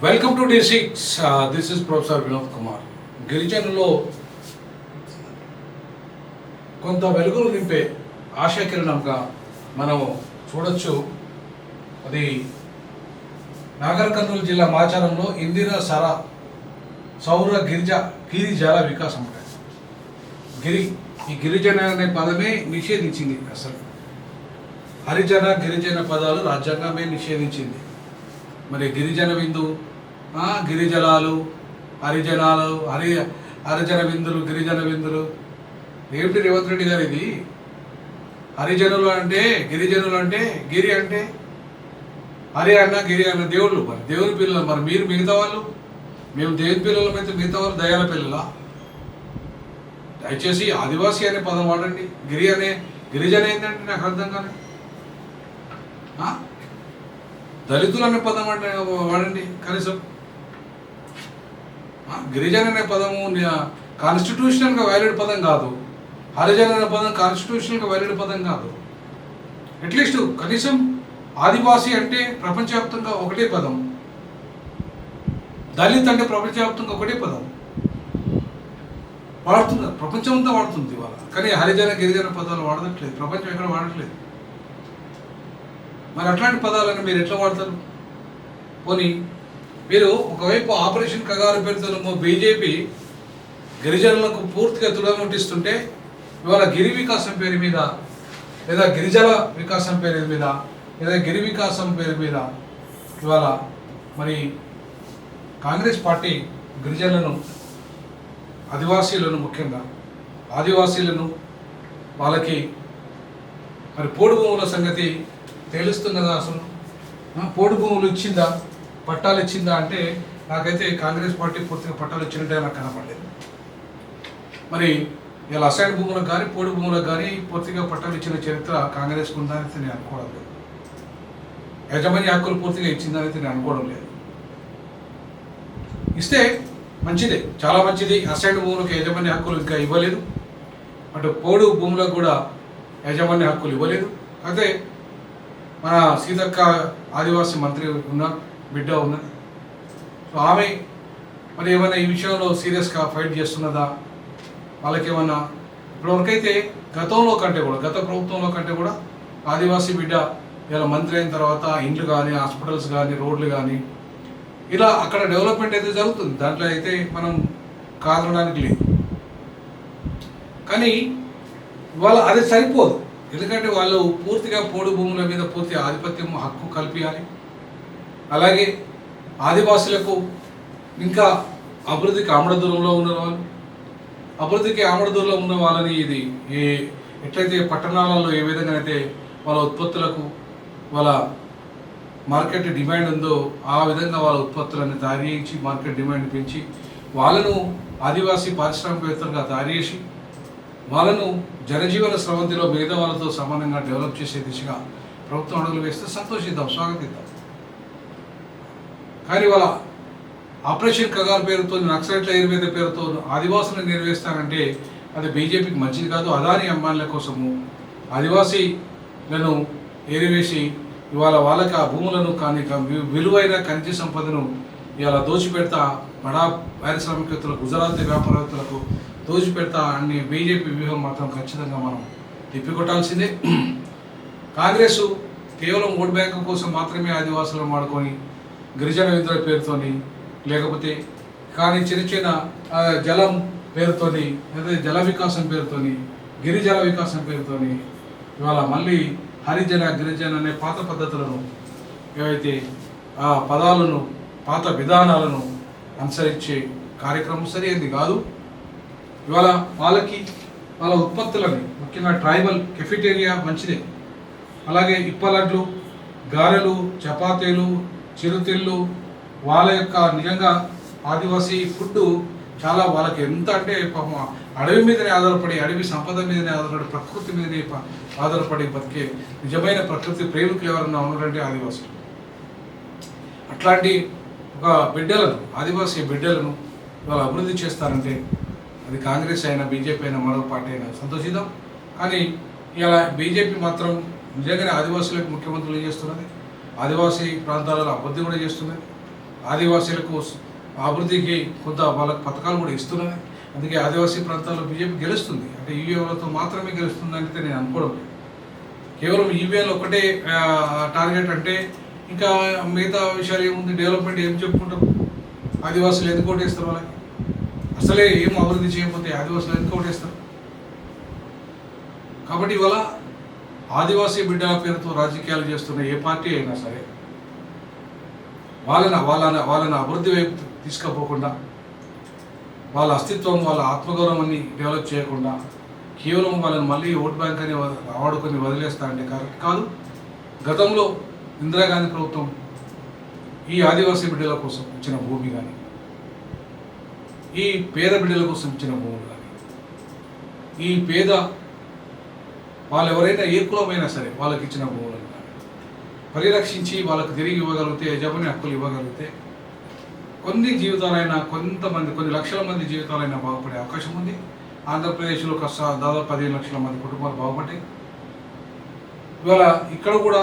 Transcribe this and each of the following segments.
Welcome to D6. This is professor Vinod Kumar. గిరిజనులో కొంత వెలుగులు నింపే ఆశాకిరణంగా మనం చూడొచ్చు. అది నాగర్ కర్నూలు జిల్లా మాచారంలో ఇందిరా సౌర గిరిజల వికాసం ఈ గిరిజన అనే పదమే నిషేధించింది. అసలు గిరిజన పదాలు రాజ్యాంగమే నిషేధించింది. మరి గిరిజన విందు, గిరిజలాలు, హరిజన విందులు, గిరిజన విందులు ఏమిటి రేవంత్ రెడ్డి గారు? ఇది హరిజనులు అంటే, గిరిజనులు అంటే, గిరి అంటే హరి అన్న గిరి అన్న దేవుళ్ళు. మరి దేవుని పిల్లలు. మరి మీరు మిగతా వాళ్ళు, మేము దేవుని పిల్లలమైతే మిగతా వాళ్ళు దయాల పిల్లలా? దయచేసి ఆదివాసీ అనే పదం వాడండి. గిరిజన ఏంటంటే నాకు అర్థం కానీ. దళితులు అనే పదం అంటే వాడండి కనీసం. గిరిజన అనే పదము కాన్స్టిట్యూషనల్గా వ్యాలిడ్ పదం కాదు. హరిజన అనే పదం కాన్స్టిట్యూషనల్గా వ్యాలిడ్ పదం కాదు. అట్లీస్ట్ కనీసం ఆదివాసీ అంటే ప్రపంచవ్యాప్తంగా ఒకటే పదం, దళిత్ అంటే ప్రపంచవ్యాప్తంగా ఒకటే పదం వాడుతున్నారు. ప్రపంచం అంతా వాడుతుంది ఇవాళ. కానీ హరిజన గిరిజన పదాలు వాడట్లేదు, ప్రపంచం ఎక్కడ వాడట్లేదు. మరి అట్లాంటి పదాలను మీరు ఎట్లా వాడతారు? పోనీ మీరు ఒకవైపు ఆపరేషన్ కగారు పేరుతో బీజేపీ గిరిజనులకు పూర్తిగా తుడముట్టిస్తుంటే, ఇవాళ గిరి వికాసం పేరు మీద, లేదా గిరిజన వికాసం పేరు మీద, లేదా గిరి వికాసం పేరు మీద ఇవాళ మరి కాంగ్రెస్ పార్టీ గిరిజనులను, ఆదివాసీలను, ముఖ్యంగా ఆదివాసీలను, వాళ్ళకి మరి పోడు భూముల సంగతి తెలుస్తున్నదా? అసలు పోడు భూములు ఇచ్చిందా, పట్టాలు ఇచ్చిందా అంటే నాకైతే కాంగ్రెస్ పార్టీ పూర్తిగా పట్టాలు ఇచ్చినట్టే నాకు కనపడలేదు. మరి ఇలా అసైన్ భూములకు కానీ పోడు భూములకు కానీ పూర్తిగా పట్టాలు ఇచ్చిన చరిత్ర కాంగ్రెస్ ఉందని నేను అనుకోవడం లేదు. యాజమాన్య హక్కులు పూర్తిగా ఇచ్చిందని నేను అనుకోవడం లేదు. ఇస్తే మంచిదే, చాలా మంచిది. అసైన్ భూములకు యాజమాన్య హక్కులు ఇంకా ఇవ్వలేదు, అటు పోడు భూములకు కూడా యాజమాన్య హక్కులు ఇవ్వలేదు. అయితే మన సీతక్క ఆదివాసీ మంత్రి బిడ్డ ఉన్నది. సో ఆమె మరి ఏమైనా ఈ విషయంలో సీరియస్గా ఫైట్ చేస్తున్నదా? వాళ్ళకేమన్నా ఇప్పటివరకైతే గతంలో కంటే కూడా, గత ప్రభుత్వంలో కంటే కూడా ఆదివాసీ బిడ్డ ఇలా మంత్రి అయిన తర్వాత ఇండ్లు కానీ, హాస్పిటల్స్ కానీ, రోడ్లు కానీ ఇలా అక్కడ డెవలప్మెంట్ అయితే జరుగుతుంది. దాంట్లో అయితే మనం కాదనడానికి లేదు. కానీ ఇవాళ అది సరిపోదు. ఎందుకంటే వాళ్ళు పూర్తిగా పోడు భూముల మీద పూర్తి ఆధిపత్యం, హక్కు కల్పించాలి. అలాగే ఆదివాసులకు ఇంకా అభివృద్ధికి ఆమడదూరంలో ఉన్న వాళ్ళు, అభివృద్ధికి ఆమడదూరంలో ఉన్న వాళ్ళని ఇది ఎట్లయితే పట్టణాలలో ఏ విధంగా అయితే వాళ్ళ ఉత్పత్తులకు వాళ్ళ మార్కెట్ డిమాండ్ ఉందో ఆ విధంగా వాళ్ళ ఉత్పత్తులను తయారు చేయించి మార్కెట్ డిమాండ్ పెంచి వాళ్ళను ఆదివాసీ పారిశ్రామికవేత్తలుగా తయారు చేసి వాళ్ళను జనజీవన స్రవంతిలో మిగతా వాళ్ళతో సమానంగా డెవలప్ చేసే దిశగా ప్రభుత్వం అడుగులు వేస్తే సంతోషిద్దాం, స్వాగతిద్దాం. కానీ వాళ్ళ ఆపరేషన్ కగార్ పేరుతో, నక్సలైట్ల ఎరువేద పేరుతో ఆదివాసులను నెరవేరుస్తానంటే అది బీజేపీకి మంచిది కాదు. అదాని అంబానీల కోసము ఆదివాసీలను ఏరివేసి ఇవాళ వాళ్ళకి ఆ భూములను కానీ విలువైన ఖనిజ సంపదను ఇవాళ దోచిపెడతా బడా పారిశ్రామికవేత్తలు, గుజరాతీ వ్యాపారవేత్తలకు దోచిపెడతా అన్ని బీజేపీ వ్యూహం మాత్రం ఖచ్చితంగా మనం తిప్పికొట్టాల్సిందే. కాంగ్రెస్ కేవలం ఓట్ బ్యాంకు కోసం మాత్రమే ఆదివాసులను వాడుకొని గిరిజన విందుల పేరుతోని, లేకపోతే కానీ చిన్న చిన్న జలం పేరుతోని, లేదా జల వికాసం పేరుతోని, గిరిజల వికాసం పేరుతోని ఇవాళ మళ్ళీ హరిజన గిరిజన అనే పాత పద్ధతులను, ఏవైతే ఆ పదాలను, పాత విధానాలను అనుసరించే కార్యక్రమం సరైనది కాదు. ఇవాళ వాళ్ళకి వాళ్ళ ఉత్పత్తులని, ముఖ్యంగా ట్రైబల్ కెఫిటేరియా మంచిదే. అలాగే ఇప్పలడ్లు, గారెలు, చపాతీలు, చిరుతిళ్ళు, వాళ్ళ యొక్క నిజంగా ఆదివాసీ ఫుడ్ చాలా వాళ్ళకి ఎంత అంటే పాపం అడవి మీదనే ఆధారపడి, అడవి సంపద మీదనే ఆధారపడి, ప్రకృతి మీదనే ఆధారపడి బతికే నిజమైన ప్రకృతి ప్రేమికులు ఎవరన్నా ఉన్నారంటే ఆదివాసులు. అట్లాంటి ఒక బిడ్డలను, ఆదివాసీ బిడ్డలను వాళ్ళు అభివృద్ధి చేస్తారంటే అది కాంగ్రెస్ అయినా, బీజేపీ అయినా, మరో పార్టీ అయినా సంతోషిద్దాం. కానీ ఇలా బీజేపీ మాత్రం నిజంగానే ఆదివాసులకు ముఖ్యమంత్రులు చేస్తున్నది, ఆదివాసీ ప్రాంతాలలో అభివృద్ధి కూడా చేస్తున్నది. ఆదివాసీలకు అభివృద్ధికి కొంత వాళ్ళకి పథకాలు కూడా ఇస్తున్నది. అందుకే ఆదివాసీ ప్రాంతాల్లో బీజేపీ గెలుస్తుంది. అంటే ఈవీఎంలతో మాత్రమే గెలుస్తుంది అంటే నేను అనుకోవడం లేదు. కేవలం ఈవీఎంలు ఒకటే టార్గెట్ అంటే ఇంకా మిగతా విషయాలు ఏముంది, డెవలప్మెంట్ ఏం చెప్పుకుంటారు? ఆదివాసులు ఎందుకు ఓటేస్తారు? వాళ్ళకి అసలే ఏం అభివృద్ధి చేయకపోతే ఆదివాసులు ఎందుకు ఓటేస్తారు? కాబట్టి ఇవాళ ఆదివాసీ బిడ్డల పేరుతో రాజకీయాలు చేస్తున్న ఏ పార్టీ అయినా సరే వాళ్ళని అభివృద్ధి వైపు తీసుకుపోకుండా, వాళ్ళ అస్తిత్వం, వాళ్ళ ఆత్మగౌరవాన్ని డెవలప్ చేయకుండా కేవలం వాళ్ళని మళ్ళీ ఓట్ బ్యాంక్ అని వాడుకొని వదిలేస్తా అంటే కరెక్ట్ కాదు. గతంలో ఇందిరాగాంధీ ప్రభుత్వం ఈ ఆదివాసీ బిడ్డల కోసం ఇచ్చిన భూమి కానీ, ఈ పేద బిడ్డల కోసం ఇచ్చిన భూములు కానీ, ఈ పేద వాళ్ళు ఎవరైనా ఏ కులమైనా సరే వాళ్ళకి ఇచ్చిన భూములను కానీ పరిరక్షించి వాళ్ళకి తిరిగి ఇవ్వగలిగితే, యజమాని హక్కులు ఇవ్వగలిగితే కొన్ని జీవితాలైనా, కొన్ని లక్షల మంది జీవితాలైనా బాగుపడే అవకాశం ఉంది. ఆంధ్రప్రదేశ్లో దాదాపు 15 లక్షల మంది కుటుంబాలు బాగుపడ్డాయి. ఇవాళ ఇక్కడ కూడా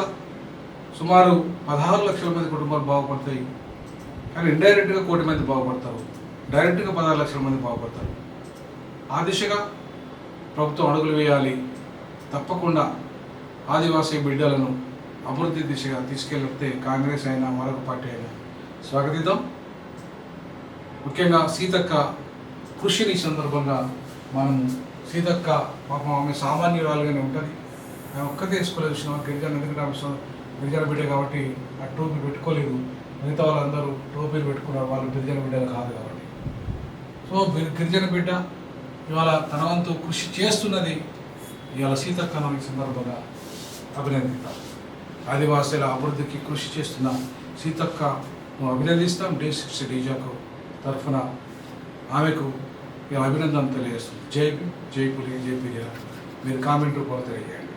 సుమారు 16 లక్షల మంది కుటుంబాలు బాగుపడతాయి. కానీ ఇండైరెక్ట్గా 1 కోటి మంది బాగుపడతారు, డైరెక్ట్గా 16 లక్షల మంది బాగుపడతారు. ఆ దిశగా ప్రభుత్వం అడుగులు వేయాలి. తప్పకుండా ఆదివాసీ బిడ్డలను అభివృద్ధి దిశగా తీసుకెళ్తే కాంగ్రెస్ అయినా మరొక పార్టీ అయినా స్వాగతిద్దాం. ముఖ్యంగా సీతక్క కృషిని సందర్భంగా మనం సీతక్క పాపం ఆమె సామాన్యురాలుగానే ఉంటుంది. ఆమె ఒక్కతే వేసుకోలేదు. గిరిజన బిడ్డ కాబట్టి ఆ టోపీ పెట్టుకోలేదు. మిగతా వాళ్ళందరూ టోపీలు పెట్టుకున్నారు, వాళ్ళు గిరిజన బిడ్డలు కాదు కాబట్టి. సో గిరిజన బిడ్డ ఇవాళ తన వంతు కృషి చేస్తున్నది. ఇవాళ సీతక్కను ఈ సందర్భంగా అభినందిద్దాం. ఆదివాసీల అభివృద్ధికి కృషి చేస్తున్న సీతక్కను అభినందిస్తాం. D60 డీజాకు తరఫున ఆమెకు అభినందన తెలియజేస్తుంది. జై పులి, జై పీరియా. మీరు కామెంట్ రూపంలో తెలియజేయండి.